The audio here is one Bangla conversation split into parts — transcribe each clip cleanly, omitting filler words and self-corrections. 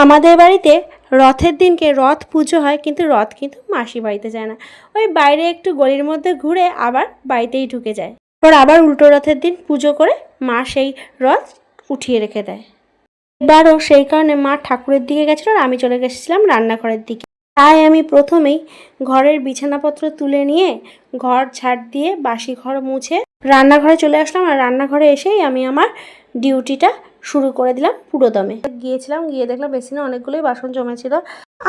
আমাদের বাড়িতে রথের দিনকে রথ পুজো হয়, কিন্তু রথ কিন্তু মাসি বাড়িতে যায় না, ওই বাইরে একটু গলির মধ্যে ঘুরে আবার বাড়িতেই ঢুকে যায়। ওর আবার উল্টো রথের দিন পুজো করে মা সেই রথ উঠিয়ে রেখে দেয়। এবারও সেই কারণে মা ঠাকুরের দিকে গেছিলো আর আমি চলে গেছিলাম রান্নাঘরের দিকে। তাই আমি প্রথমেই ঘরের বিছানাপত্র তুলে নিয়ে ঘর ঝাড় দিয়ে বাসি ঘর মুছে রান্নাঘরে চলে আসলাম। আর রান্নাঘরে এসেই আমি আমার ডিউটিটা শুরু করে দিলাম পুরোদমে। গিয়েছিলাম, গিয়ে দেখলাম বেসিনে অনেকগুলোই বাসন জমেছিল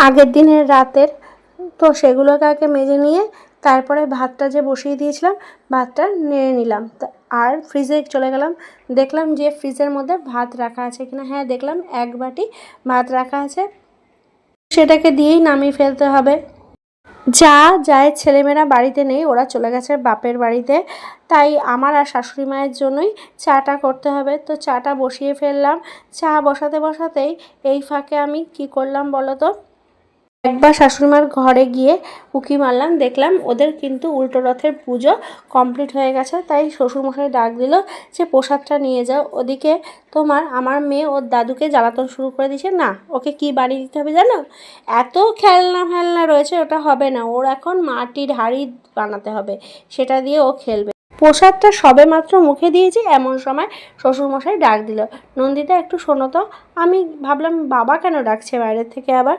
আগের দিনের রাতের, তো সেগুলোকে আগে মেজে নিয়ে তারপরে ভাতটা যে বসিয়ে দিয়েছিলাম ভাতটা নেড়ে নিলাম। আর ফ্রিজে চলে গেলাম, দেখলাম যে ফ্রিজের মধ্যে ভাত রাখা আছে কিনা। হ্যাঁ, দেখলাম 1 বাটি ভাত রাখা আছে, সেটাকে দিয়েই নামিয়ে ফেলতে হবে। যায় ছেলেমেয়েরা বাড়িতে নেই, ওরা চলে গেছে বাপের বাড়িতে, তাই আমার আর শাশুড়ি মায়ের জন্যই চাটা করতে হবে। তো চাটা বসিয়ে ফেললাম। চা বসাতেই এই ফাঁকে আমি কি করলাম বলো তো, একবার শাশুড়িমার ঘরে গিয়ে উঁকি মারলাম, দেখলাম ওদের কিন্তু উল্টো রথের পুজো কমপ্লিট হয়ে গেছে। তাই শ্বশুরমশাই ডাক দিল যে প্রসাদটা নিয়ে যাও। ওদিকে আমার মেয়ে ওর দাদুকে জ্বালাতন শুরু করে দিয়েছে। না, ওকে কি বানিয়ে দিতে হবে জানো, এত খেলনা রয়েছে, ওটা হবে না, ওর এখন মাটির হাঁড়ি বানাতে হবে, সেটা দিয়ে ও খেলবে। প্রসাদটা সবে মাত্র মুখে দিয়েছি এমন সময় শ্বশুরমশাই ডাক দিল, নন্দিতা একটু শোনো তো। আমি ভাবলাম বাবা কেন ডাকছে বাইরের থেকে আবার।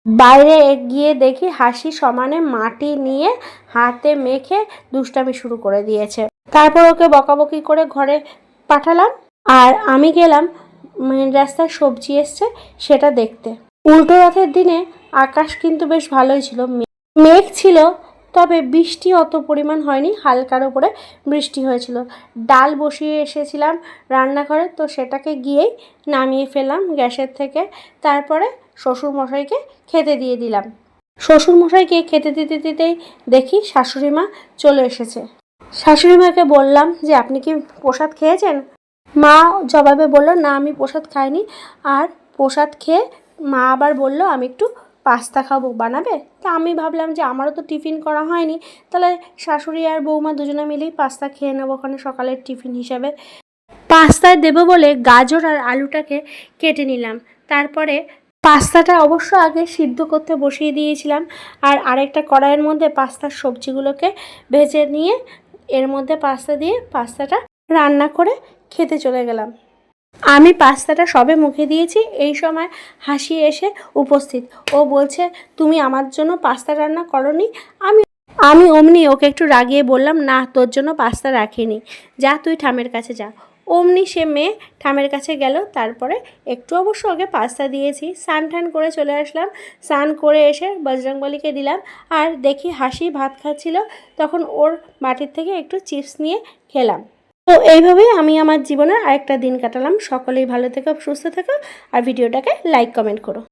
বাইরে গিয়ে দেখি হাসি সমানে মাটি নিয়ে হাতে মেখে দুষ্টামি শুরু করে দিয়েছে। তারপর ওকে বকাবকি করে ঘরে পাঠালাম, আর আমি গেলাম মেন রাস্তায় সবজি এসছে সেটা দেখতে। উল্টো রথের দিনে আকাশ কিন্তু বেশ ভালোই ছিল, মেঘ ছিল, তবে বৃষ্টি অত পরিমাণ হয়নি, হালকার উপরে বৃষ্টি হয়েছিল। ডাল বসিয়ে এসেছিলাম রান্নাঘরে, তো সেটাকে গিয়েই নামিয়ে ফেললাম গ্যাসের থেকে। তারপরে শ্বশুরমশাইকে খেতে দিয়ে দিলাম। শ্বশুরমশাইকে খেতে দিতেই দেখি শাশুড়ি মা চলে এসেছে। শাশুড়ি মাকে বললাম যে আপনি কি প্রসাদ খেয়েছেন? মা জবাবে বলল, না আমি প্রসাদ খাইনি। আর প্রসাদ খেয়ে মা আবার বলল আমি একটু পাস্তা খাবো, বানাবে? তা আমি ভাবলাম যে আমারও তো টিফিন করা হয়নি, তাহলে শাশুড়ি আর বৌমা দুজনে মিলেই পাস্তা খেয়ে নেবো ওখানে সকালের টিফিন হিসাবে। পাস্তায় দেবো বলে গাজর আর আলুটাকে কেটে নিলাম। তারপরে পাস্তাটা অবশ্য আগে সিদ্ধ করতে বসিয়ে দিয়েছিলাম, আর আরেকটা কড়াইয়ের মধ্যে পাস্তার সবজিগুলোকে ভেজে নিয়ে এর মধ্যে পাস্তা দিয়ে পাস্তাটা রান্না করে খেতে চলে গেলাম। আমি পাস্তাটা সবে মুখে দিয়েছি, এই সময় হাসি এসে উপস্থিত। ও বলছে তুমি আমার জন্য পাস্তা রান্না করনি? আমি অমনি ওকে একটু রাগিয়ে বললাম, না তোর জন্য পাস্তা রাখিনি, যা তুই ঠামের কাছে যা। অমনি সে মেয়ে ঠামের কাছে গেল। তারপরে একটু অবশ্য ওকে পাস্তা দিয়েছি, স্নান করে চলে আসলাম। স্নান করে এসে বজরংবলীকে দিলাম, আর দেখি হাসি ভাত খাচ্ছিল, তখন ওর বাটির থেকে একটু চিপস নিয়ে খেলাম। তো এইভাবেই আমি আমার জীবনের আরেকটা দিন কাটালাম। সকলেই ভালো থেকো, সুস্থ থেকো, আর ভিডিওটাকে লাইক কমেন্ট করো।